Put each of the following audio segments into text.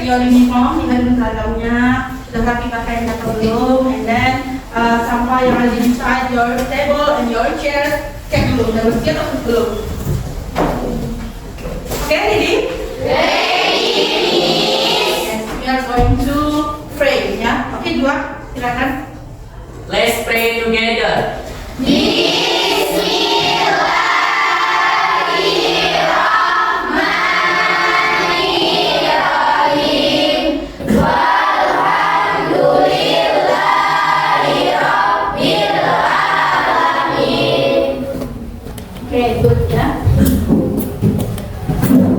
your uniform, lihat seragamnya, sudah rapi pakaiannya atau belum, and then sampah yang ada di inside your table and your chair, cek dulu, udah bersih atau belum? Oke, ready? Yes, we are going to pray, ya. Oke, dua, silakan. Let's pray together. Okay, good, yeah.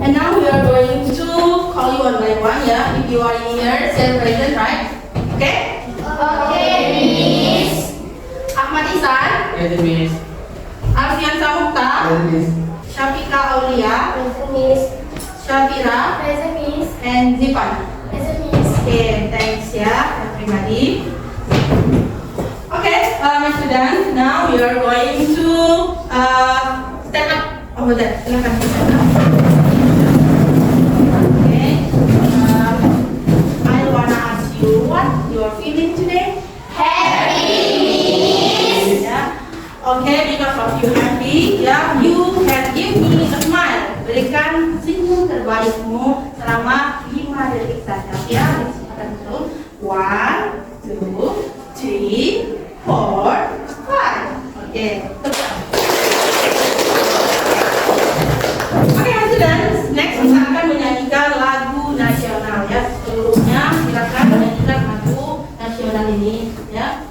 And now we are going to call you one by one, yeah. If you are in here, say present, right? Okay? Ahmad Isan, Yes, Miss. Alfian Samukta, Syafika Aulia, Syafira, and Zipan. Okay, thanks, yeah, everybody. Okay, my students, now we are going to stand up over there. Silakan stand up. Okay, I wanna ask you what you are feeling today. Yeah. Okay, because of you happy, yeah, you can give me a smile. Berikan senyum terbaikmu selama 5 detik saja, ya. Akan turun. 1, 2, 3, 4, 5. Okay. Okay, students. Next kita akan menyanyikan lagu nasional, ya. Seluruhnya silakan menyanyikan lagu nasional ini, ya.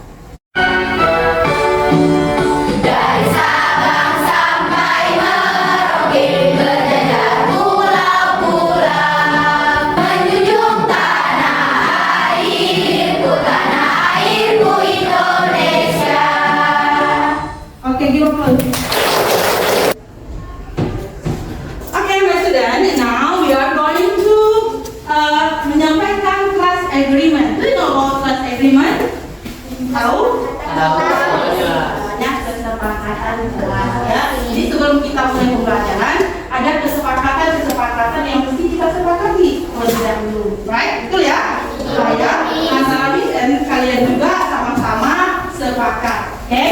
Okay, give applause. Okay, my students, now we are going to menyampaikan class agreement. Do you know about class agreement? Tahu? Banyak kesepakatan kelas, ya. Jadi sebelum kita mulai pembelajaran, ada kesepakatan yang mesti kita sepakati terlebih dahulu, right? Betul ya? Supaya antara Miss dan kalian juga sama-sama sepakat. Okay?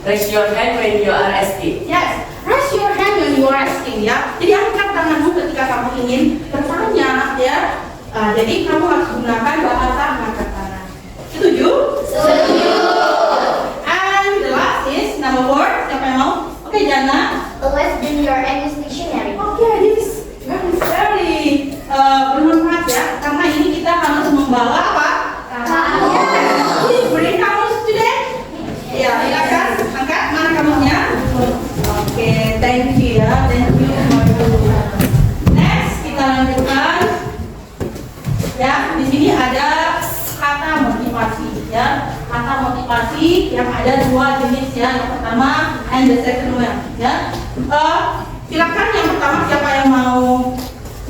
Raise your hand when you are asking. Yes, raise your hand when you are asking, ya. Jadi angkat tanganmu ketika kamu ingin bertanya, ya. Jadi kamu harus gunakan bahasa angkat tangan. Setuju? Setuju. And the last is number 4. Siapa yang mau? Oke, Jana. Let's bring your English dictionary. Oke, this is very bermanfaat, ya. Karena ini kita harus membawa apa? Beri kamus today. Ya, silakan angkat, mana kamusnya? Oke, thank you, ya, thank you. Next kita lanjutkan. Ya, di sini ada kata motivasi, ya. Kata motivasi yang ada 2 jenis, ya. Yang pertama and the second one, ya. Silakan yang pertama, siapa yang mau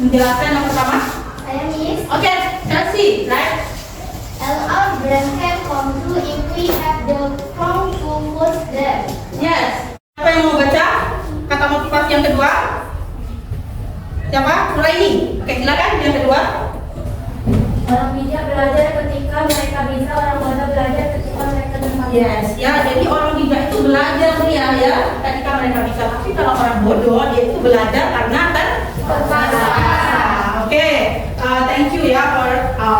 menjelaskan yang pertama? Saya Miss. Oke, Chelsea, right? Our brain can come true if we have the prompt to put them. Yes. Siapa yang mau baca kata motivasi yang kedua? Siapa? Nuraini. Oke, silakan yang kedua. Orang bijak belajar ketika mereka bisa, orang bodoh belajar ketika mereka terpaksa. Yes, ya. Jadi orang bijak itu belajar ya, ketika mereka bisa. Tapi kalau orang bodoh dia itu belajar karena terpaksa. Oke, thank you ya for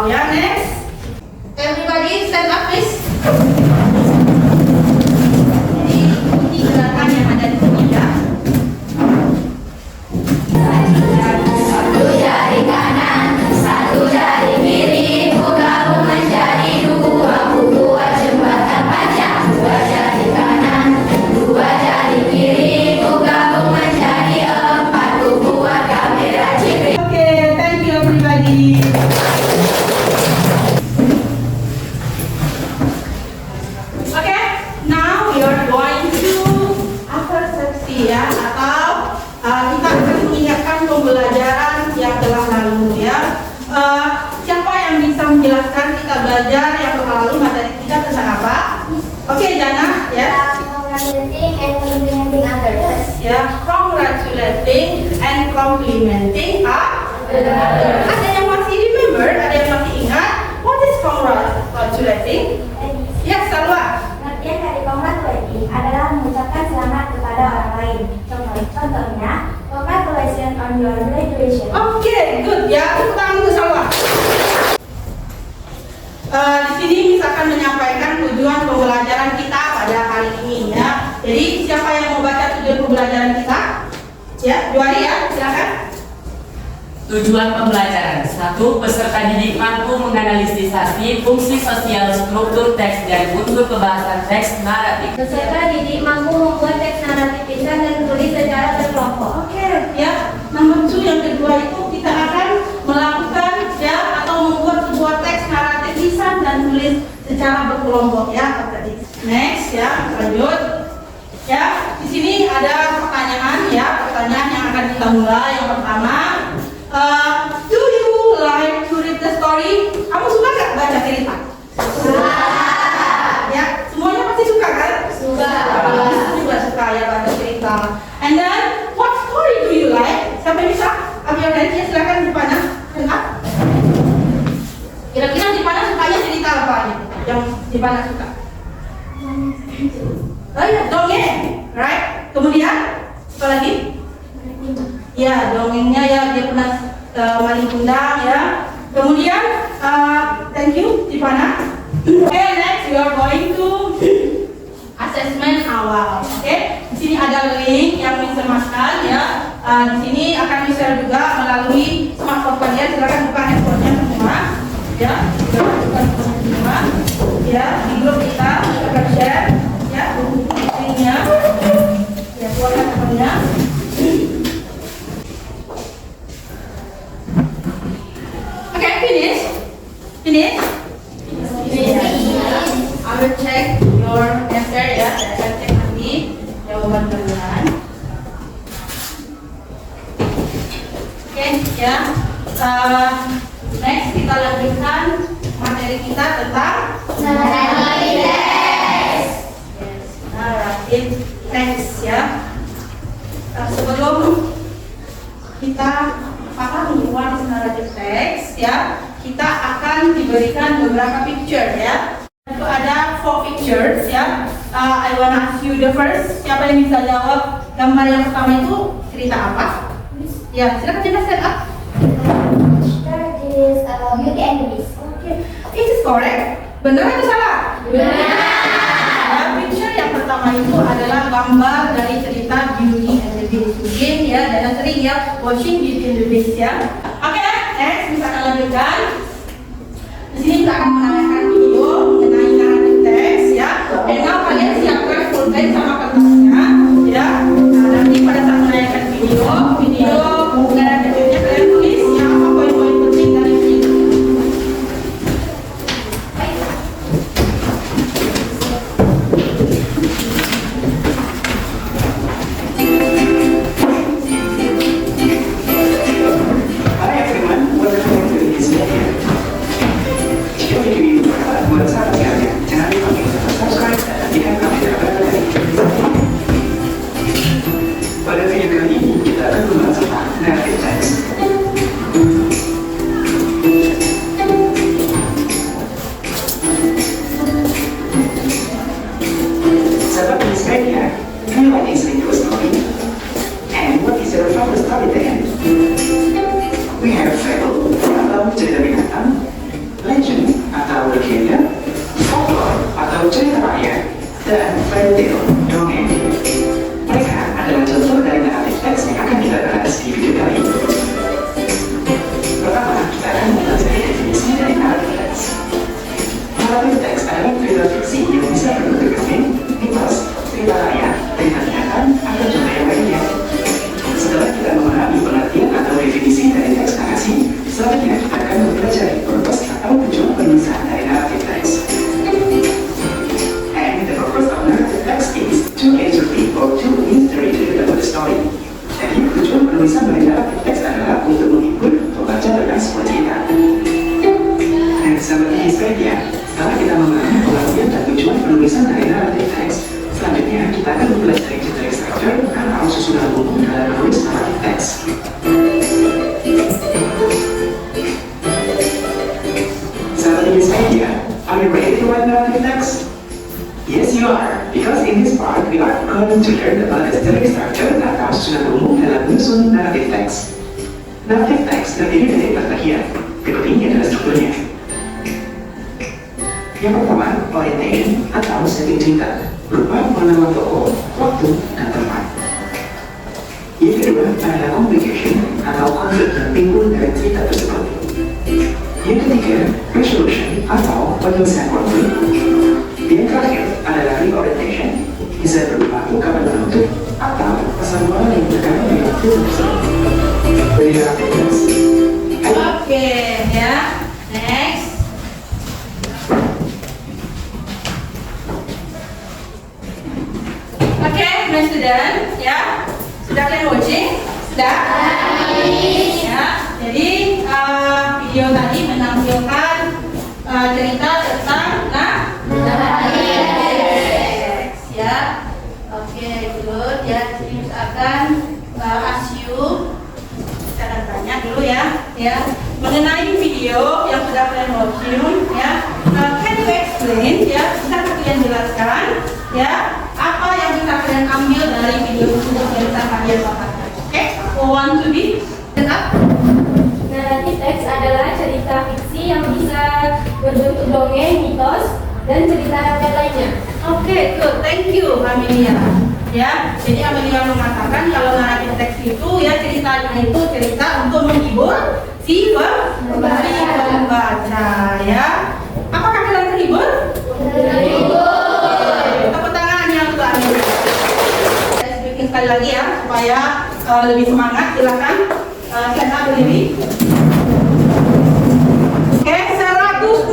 ya. Next, everybody stand up please. Jadi ikuti gerakan yang ada di sini ya. Satu jari kanan, satu jari kiri, gabung menjadi 2, buat jembatan panjang. 2 jari kanan, 2 jari kiri, gabung menjadi 4, buat kamera cipri. Oke, thank you everybody. Oke, now we are going to upper seksi ya, atau kita akan mengingatkan pembelajaran yang telah lalu ya. Siapa yang bisa menjelaskan kita belajar yang telah lalu materi kita tentang apa? Oke, Jana, ya. Congratulating and complimenting others. Ya, congratulating and complimenting others. Congratulations on your graduation. Oke, good ya. Tepuk tangan untuk Salwa. Di sini misalkan menyampaikan tujuan pembelajaran kita pada hari ini ya. Jadi siapa yang mau baca tujuan pembelajaran kita? Ya, Juari ya, silakan. Tujuan pembelajaran 1. Peserta didik mampu menganalisisasi fungsi sosial struktur teks dan unsur kebahasan teks naratif. Peserta didik mampu membuat teks naratif lisan dan tulis secara berkelompok. Oke, ya. Nomor 2 yang kedua itu kita akan melakukan ya atau membuat sebuah teks naratif lisan dan tulis secara berkelompok ya tadi. Next ya, lanjut. Ya, di sini ada pertanyaan ya, pertanyaan yang akan kita mulai. Yang pertama, do you like to read the story? Kamu suka nggak baca cerita? Suka. Ya, semuanya pasti suka kan? Suka. Aku juga suka ya baca cerita. And then, what story do you like? Siapa yang bisa? Ambil hand ya, silakan Dipana. Kira-kira Dipana sukanya cerita apa nih? Yang Dipana suka? Oh ya, dongeng, right? Kemudian apa lagi? Ya, dongengnya ya dia pernah maling kundang ya. Kemudian thank you Dipana. Okay, next we are going to assessment awal. Okay, di sini ada link yang bisa masukkan ya. Di sini akan bisa juga melalui smartphone kalian. Silakan buka handphonenya semua. Ya, buka semua. Ya, di grup kita akan share. Ya, linknya. Ya, buat handphonenya. Okay, finish. Finish. I will check your answer ya. Saya akan cek nanti jawaban kalian. Oke, ya. Next kita lanjutkan materi kita tentang narrative text. Yes, narrative text ya. Sebelum kita paham what is narrative text ya, kita akan diberikan beberapa picture ya. Itu ada 4 pictures ya. I wanna ask you the first. Siapa yang bisa jawab gambar yang pertama itu cerita apa? Ya, silakan coba set up. That is Beauty and the Beast. Okay, is this correct? Benar atau salah? Benar. Picture yang pertama itu adalah gambar dari cerita Beauty and the Beast. Mungkin ya, dan sering ya watching Beauty and the Beast ya. Oke, next kita akan lanjutkan. Di sini kita akan menayangkan video mengenai narrative text ya. Dan now kalian siapkan pulpen sama kertasnya ya. Nah, nanti pada saat menayangkan video narrative-nya kalian tulis ya apa poin-poin penting dari video. Hi everyone, welcome to this video. Jika video ini bermanfaat buat sahabat kalian, jangan lupa subscribe dan aktifkan kamera pada pada video kali ini kita akan membahas tentang narrative text. Sahabat Wikipedia, do you like listening to a story? And what is your favorite story then? We have fable atau cerita binatang, legend atau legenda, folklore atau cerita rakyat, dan fairy tale dongeng. Mereka adalah contoh dari narrative text yang akan kita bahas di video kali ini. Pertama, kita akan mempelajari definisi dari narrative text. Narrative text adalah cerita fiksi yang bisa berbentuk komik, mitos, cerita rakyat, cerita binatang, atau cerita yang lainnya. Setelah kita memahami pengertian atau definisi dari teks narasi, selanjutnya kita akan mempelajari purpose atau tujuan penulisan dari narrative text. And the purpose of narrative text is to interpret or to illustrate about the story. Jadi tujuan penulisan dari narrative text adalah untuk menghibur pembaca dengan sebuah cerita. Dan sahabat Wikipedia, setelah kita memahami pengertian dan tujuan penulisan dari narrative text, selanjutnya kita akan mempelajari general structure atau susunan umum dalam menulis narrative text. Sahabat Wikipedia, are you ready to write narrative text? Yes, you you are, because in this part we are going to learn about the story structure atau susunan umum dalam menyusun narrative text. Narrative text terdiri dari 4 bagian. Berikut ini adalah strukturnya. Yang pertama, orientation atau setting cerita, berupa pengenalan tokoh, waktu, dan tempat. Yang kedua adalah complication atau konflik yang timbul dari cerita tersebut. Yang ketiga, resolution atau penyelesaian konflik. Yang terakhir adalah reorientation, bisa berupa ungkapan penutup atau pesan moral yang berkaitan dengan cerita tersebut. Oke, ya. Next. Oke, my student, ya. Sudah kalian watching? Sudah? Ya. Jadi video tadi menampilkan cerita tentang ya. Oke, good. Ya, jadi misalkan assume kita akan tanya dulu ya, mengenai video yang sudah kalian watching, ya. Can you explain, ya? Bisa kalian jelaskan, ya, apa yang bisa kalian ambil dari video tersebut yang bisa kalian pahami? Oke, want to be up? Narrative text adalah cerita fiksi yang bisa berbentuk dongeng, mitos, dan cerita rakyat lainnya. Oke, good. Thank you, Amelia. Ya, jadi Amelia mengatakan kalau naratif teks itu ya ceritanya itu cerita untuk menghibur si pembaca, ya. Apakah kalian terhibur? Terhibur. Tepuk tangan yang untuk Amelia. Saya bikin sekali lagi ya supaya lebih semangat. Silakan saya berdiri. Oke, 125.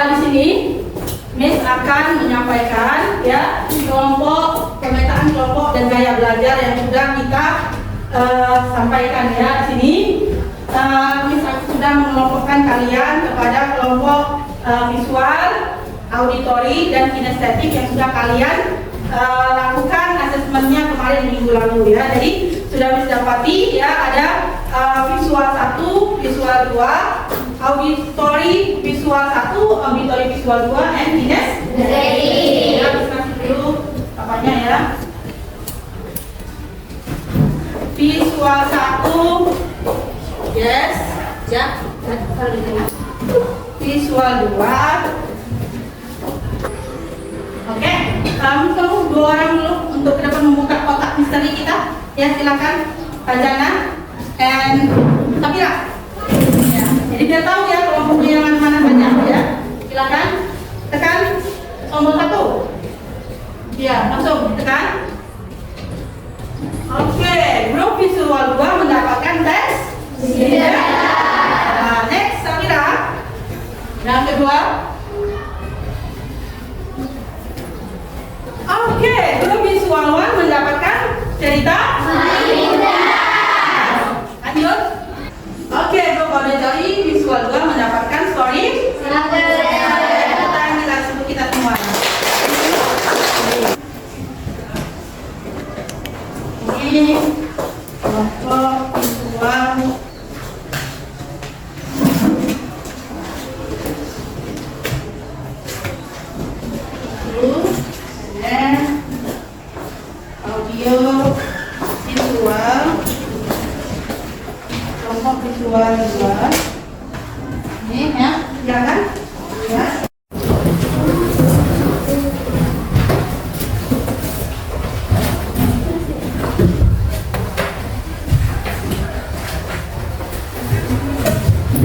Di sini Miss akan menyampaikan ya kelompok pemetaan kelompok dan gaya belajar yang sudah kita sampaikan ya di sini. Miss sudah mengelompokkan kalian kepada kelompok visual, auditory, dan kinestetik yang sudah kalian lakukan asesmennya kemarin minggu lalu ya. Jadi sudah Miss dapati ya ada visual 1, visual 2, auditory visual 1, auditory visual 2, and kinestetik. Ya, Miss kasih dulu apanya ya. Visual 1, yes, ya. Visual 2. Oke, kamu dua orang dulu untuk ke depan membuka kotak misteri kita. Ya, silakan Kak Jana and Sapira. Ya, jadi biar tahu ya kelompoknya yang mana banyak ya. Silakan tekan tombol 1. Ya, langsung tekan. Oke, grup visual 2 mendapatkan tes. Ya. Nah, next Sapira. Yang kedua. Oke, grup visual 1 mendapatkan cerita. Lanjut. Oke, grup auditory visual 2 mendapatkan story. Kita semua. Ini kelompok visual. Audio visual kelompok visual 2 ini ya, silakan ya.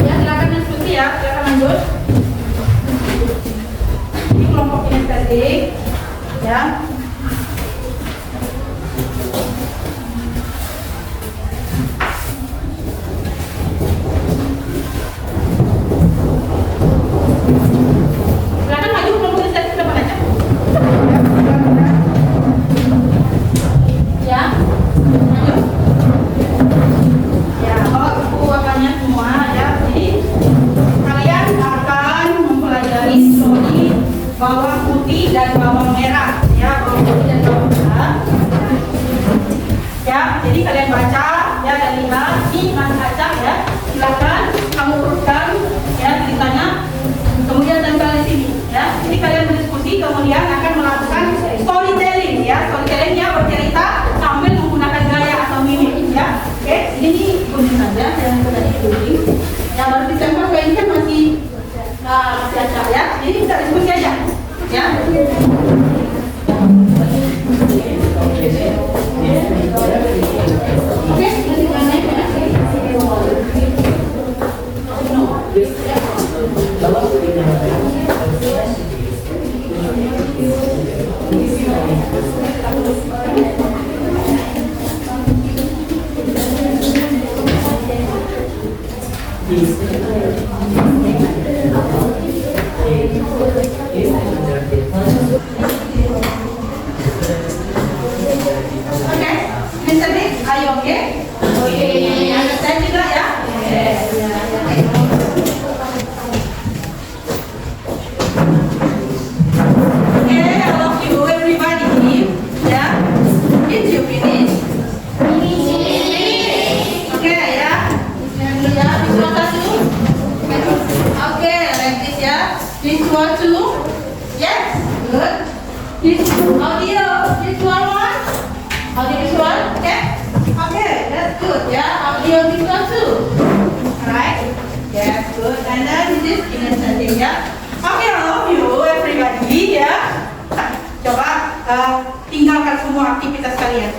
Ya, silakan diskusi ya, silakan lanjut. Ini kelompok kinestetik ya. Silakan maju kelompok kinestetik ke depan aja. Ya, lanjut. Ya, bawa buku apanya semua ya. Jadi kalian akan mempelajari story bawang putih dan bawang merah ya. kita diskusi aja, ya. Oke, bagaimana ya? Oke, Mr. Nick, are you okay? Okay. Understand juga ya? Yes. Okay, I love you everybody. Yeah. Did you finish? Okay ya. Yang dulu ya, visual satu. Okay, like this ya. Visual two. Yes, good. This audio, visual one. Audio visual, okay? Okay, that's good ya. Audio visual two. Right? Yes, good. And then this is image setting ya. Okay, I love you everybody ya. Coba tinggalkan semua aktivitas kalian.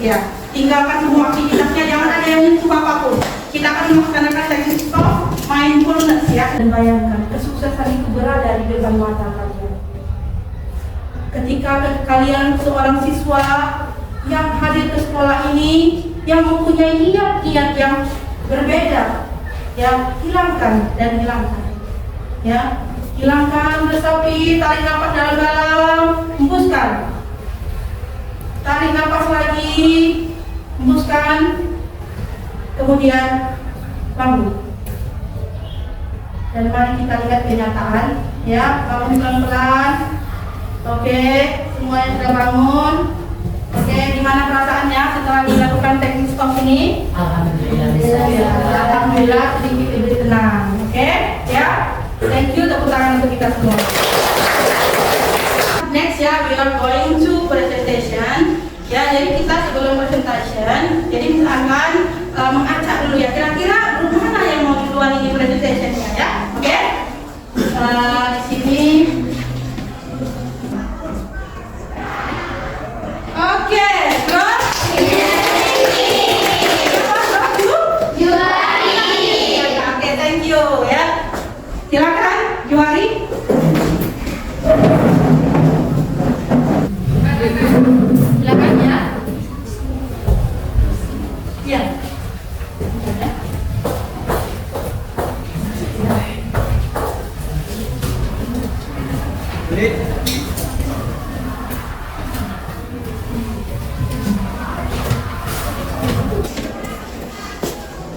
Ya, tinggalkan semua aktivitasnya. Jangan ada yang menyentuh apapun. Kita akan melaksanakan teknik stop mindfulness ya. Dan bayangkan kesuksesan itu berada di depan mata kalian. Ketika kalian seorang siswa yang hadir ke sekolah ini, yang mempunyai niat-niat yang berbeda, ya hilangkan dan hilangkan. Ya, hilangkan, resapi, tarik nafas dalam-dalam, hembuskan. Tarik nafas lagi, hembuskan. Kemudian bangun. Dan mari kita lihat kenyataan, ya, bangun pelan-pelan. Oke, semuanya sudah bangun. Oke, gimana perasaannya setelah dilakukan teknik stop ini? Alhamdulillah sedikit lebih tenang. Oke, ya. Thank you, tepuk tangan untuk kita semua. Next ya, we are going to presentation. Ya, jadi kita sebelum presentation, jadi misalkan mengacak dulu ya. Kira-kira grup mana yang mau duluan ini presentationnya ya? Oke? Di sini. Oke, terus? Oke, thank you ya. Silakan, Juari. Silakan ya. Iya.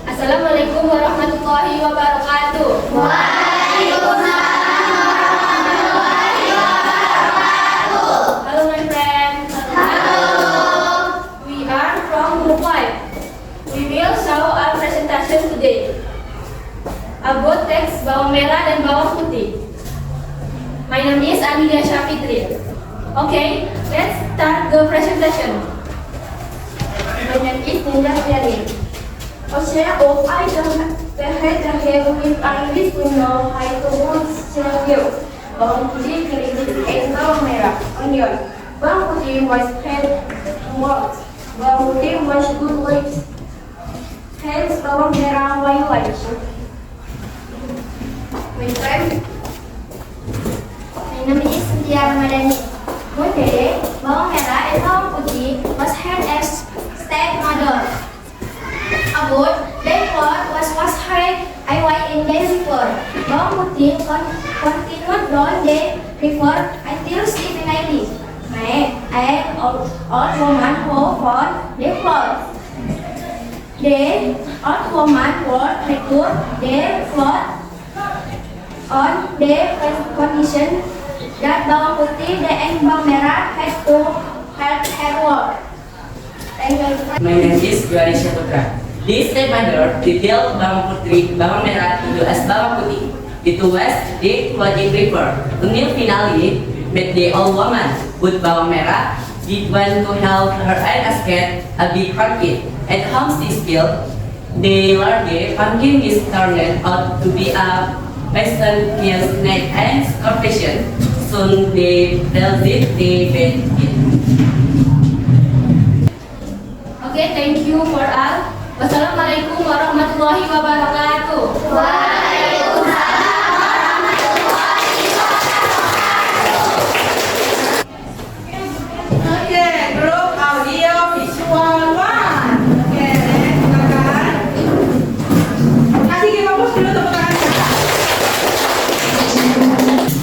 Assalamualaikum warahmatullahi wabarakatuh. Hello my friend. We are from Group 5. We will show our presentation today about teks bawang merah dan bawang putih. My name is Amelia Syafitri. Okay, let's start the presentation. My name is Ninda Fiani. A share of item terhadap with English to know how to share bawang putih, kering, and bawang merah, onion. Bawang putih was head works. Bawang putih was good legs. Hence bawang merah white. My friend, my name is Cynthia Ramadhani. One day, bawang merah and bawang putih was had as stepmother. About therefore was hard in their before. Bawang putih continued down their before until she finally met an old woman who found their clothes. The old woman would return their clothes on the condition that bawang putih and bawang merah had to help her work. Thank you. My name is Juari Syaputra. This stepmother detailed bawang putih, bawang merah into as bawang putih. It was the clothing river. Until finally met the old woman with bawang merah did want to help her and escape a big pumpkin. At home she spilled the large pumpkin is turned out to be a Western Hills Night and Scorpion. Soon they built it, they built it. Okay, thank you for all. Wassalamualaikum warahmatullahi wabarakatuh. Oke, grup audio visual one. Oke, silakan. Kasih kita fokus dulu tepuk tangannya.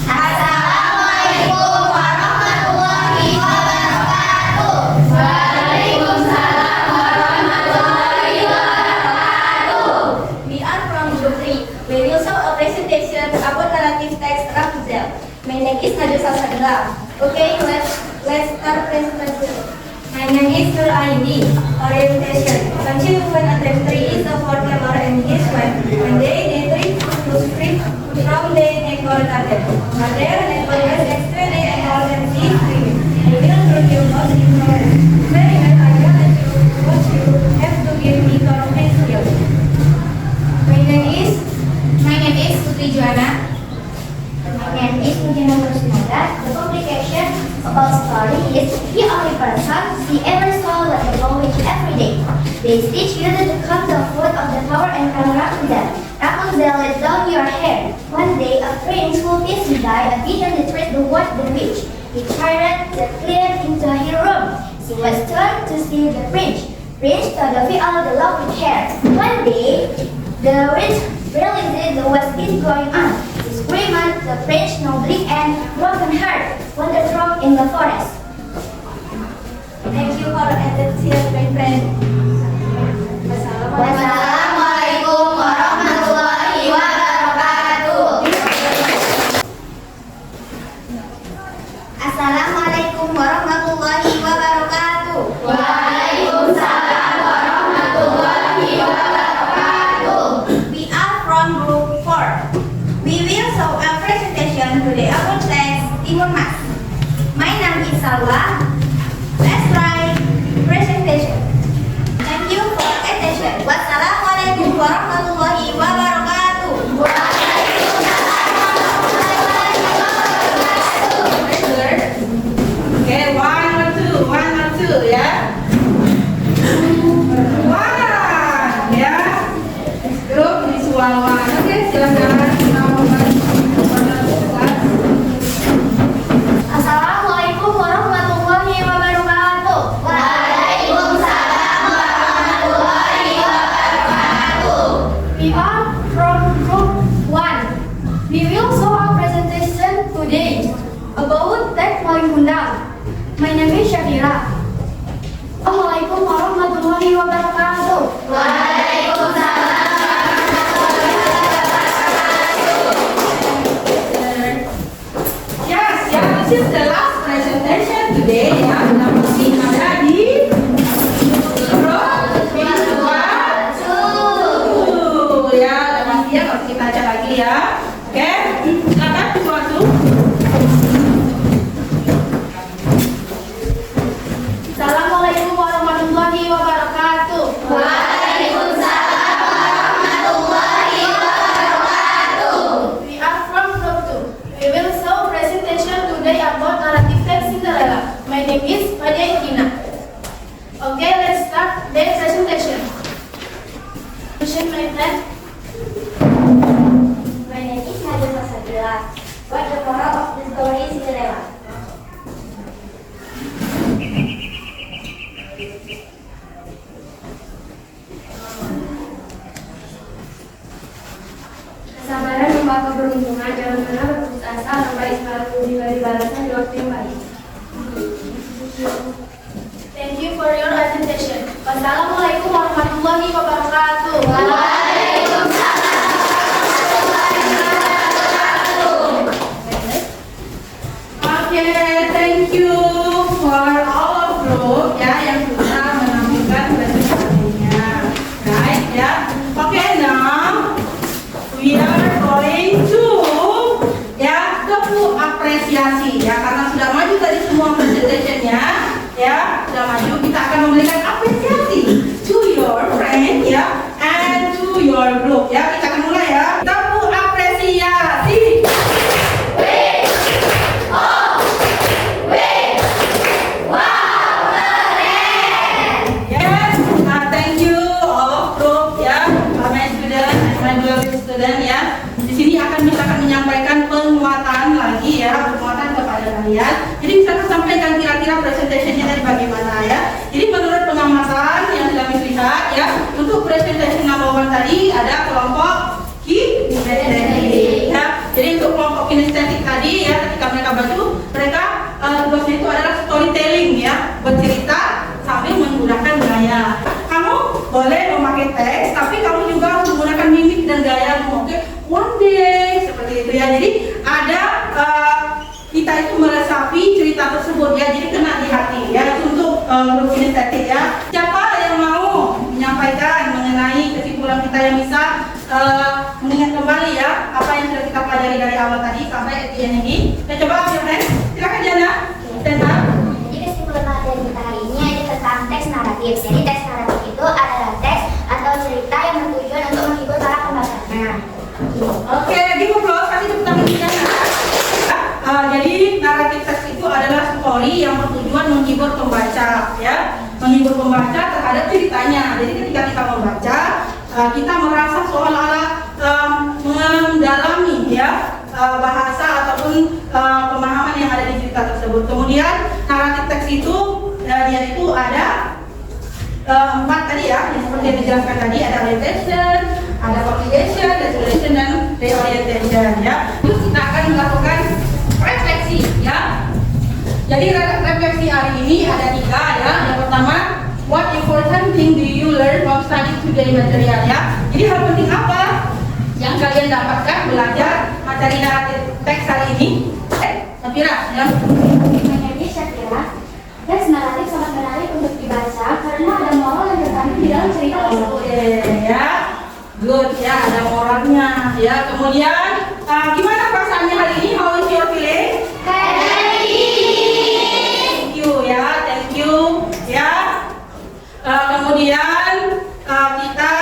Assalamualaikum warahmatullahi wabarakatuh. Waalaikumsalam warahmatullahi wabarakatuh. We are from Group 3. We will show a presentation about narrative text Rapunzel. My name is Najwa Sadra. Okay, let's start presentation. My name is Nur Aini. Orientation. Sanchi when attempt 3 is a forecaller and his wife. One day they trip to street from the neighbor garden. But their neighbor was extremely and all them see screaming. I will bring you most ignorant. Very well, I will let you what you have to give me government skills. My name is Putri Juana. My name is Mujana Rusnada. The publication about story is the only person he ever saw like a witch every day. They stitch used to cut the foot of the tower and call Rapunzel. Rapunzel, let down your hair. One day, a prince who is to die again and treat the what the witch. He carried the clear into his room. He was turned to see the prince. Prince told the all the long hair. One day, the witch realized what is going on. She screamed, the prince, nobly and broken heart, wandered from in the forest. Thank you for attention, my friend. Wassalamualaikum warahmatullahi wabarakatuh. Assalamualaikum warahmatullahi wabarakatuh. Waalaikumsalam warahmatullahi wabarakatuh. We are from Group 4. We will show a presentation today about text Timur Mas. My name is Salwa. Let's try presentation. Thank you for attention. Wassalamualaikum warahmatullahi wabarakatuh. Waalaikumsalam warahmatullahi wabarakatuh. Oke, one or two ya. One ya. Grup visual one. Oke, silakan. Assalamualaikum warahmatullahi wabarakatuh. Waalaikumsalam warahmatullahi wabarakatuh. We are from Group 1. We will show a presentation today about teks Malikunda. My name is Syakira. Assalamualaikum warahmatullahi wabarakatuh. Waalaikumsalam. Yes, ya, this is the last presentation today ya. Kita masih ada di grup visual two ya. Udah pasti ya, kalau kita baca lagi ya. Oke, silakan visual two. Assalamualaikum warahmatullahi wabarakatuh. Waalaikumsalam warahmatullahi wabarakatuh. We are from Group 2. We will show presentation today about narrative text Cinderella. My name is Fadia Ikina. Okay, let's start the presentation. Question, my friend. My name is Najwa Sadra. What the moral of the story is Cinderella? Kesabaran membawa keberuntungan, jangan pernah berputus asa, sampai selalu diberi balasan di waktu yang baik. Thank you for your attention. Wassalamualaikum warahmatullahi wabarakatuh. Waalaikumsalam warahmatullahi wabarakatuh. Oke, thank you for all group ya yang sudah menampilkan presentasinya. Right ya. Oke, now we are going to ya ke apresiasi ya, karena sudah maju tadi semua presentationnya ya, sudah maju, kita akan memberikan apresiasi to your friend ya and to yang kira-kira presentationnya tadi bagaimana ya. Jadi menurut pengamatan yang sudah dilihat ya, untuk presentation number 1 tadi ada kelompok kinestetik ya. Jadi untuk kelompok kinestetik tadi ya, ketika mereka bantu, mereka tugasnya itu adalah storytelling ya, bercerita sambil menggunakan gaya. Kamu boleh memakai teks, tapi kamu juga harus menggunakan mimik dan gayamu. Oke, one day seperti itu ya. Jadi ada kita itu meresapi cerita tersebut ya, jadi kena di hati ya. Untuk grup kinestetik ya. Siapa yang mau menyampaikan mengenai kesimpulan kita yang bisa mengingat kembali ya apa yang sudah kita pelajari dari awal tadi sampai akhir ini? Ya, coba silakan. Silakan Jana. Tentang. Jadi kesimpulan materi kita hari ini ada tentang teks naratif. Jadi teks naratif itu adalah teks atau cerita yang bertujuan untuk menghibur para pembacanya. Oke, give applause. Kasih tepuk tangan Jana. Jadi naratif teks itu adalah story yang bertujuan menghibur pembaca ya, menghibur pembaca terhadap ceritanya. Jadi ketika kita membaca, kita merasa seolah-olah mendalami ya bahasa ataupun pemahaman yang ada di cerita tersebut. Kemudian naratif teks itu dia itu ada 4 tadi ya, yang seperti yang dijelaskan tadi, ada orientation, ada obligation, resolution, dan reorientation ya. Terus kita akan melakukan refleksi ya. Jadi refleksi hari ini ada 3 ya. Yang pertama, what important thing do you learn from studying today material ya. Jadi hal penting apa yang kalian dapatkan belajar materi naratif teks hari ini? Safira ya. Menjadi Syakira, teks naratif sangat menarik untuk dibaca karena ada moral yang terkandung di dalam cerita tersebut. Ya, good ya, ada moralnya ya. Kemudian gimana perasaannya hari ini? How is your feeling? Thank you ya, thank you ya. Kemudian kita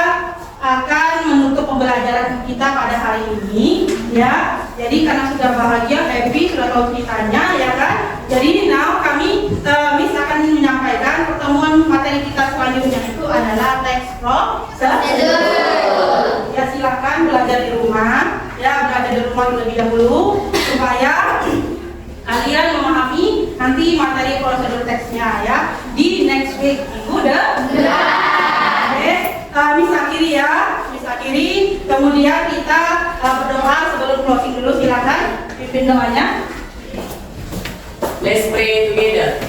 akan menutup pembelajaran kita pada hari ini ya. Jadi karena sudah bahagia, happy, sudah tahu ceritanya ya kan. Jadi now kami Miss akan menyampaikan pertemuan materi kita selanjutnya itu adalah teks prosedur. Ya silakan belajar di rumah ya, belajar di rumah terlebih dahulu supaya kalian memahami nanti materi prosedur teksnya ya di next week minggu depan. Oke, Miss akhiri ya, Miss akhiri. Kemudian kita berdoa sebelum closing dulu, silakan pimpin doanya. Let's pray together.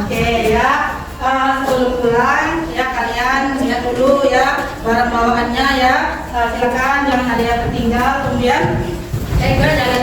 Oke ya, sebelum pulang ya kalian lihat dulu ya barang bawaannya ya, silakan jangan ada yang tertinggal. Kemudian jangan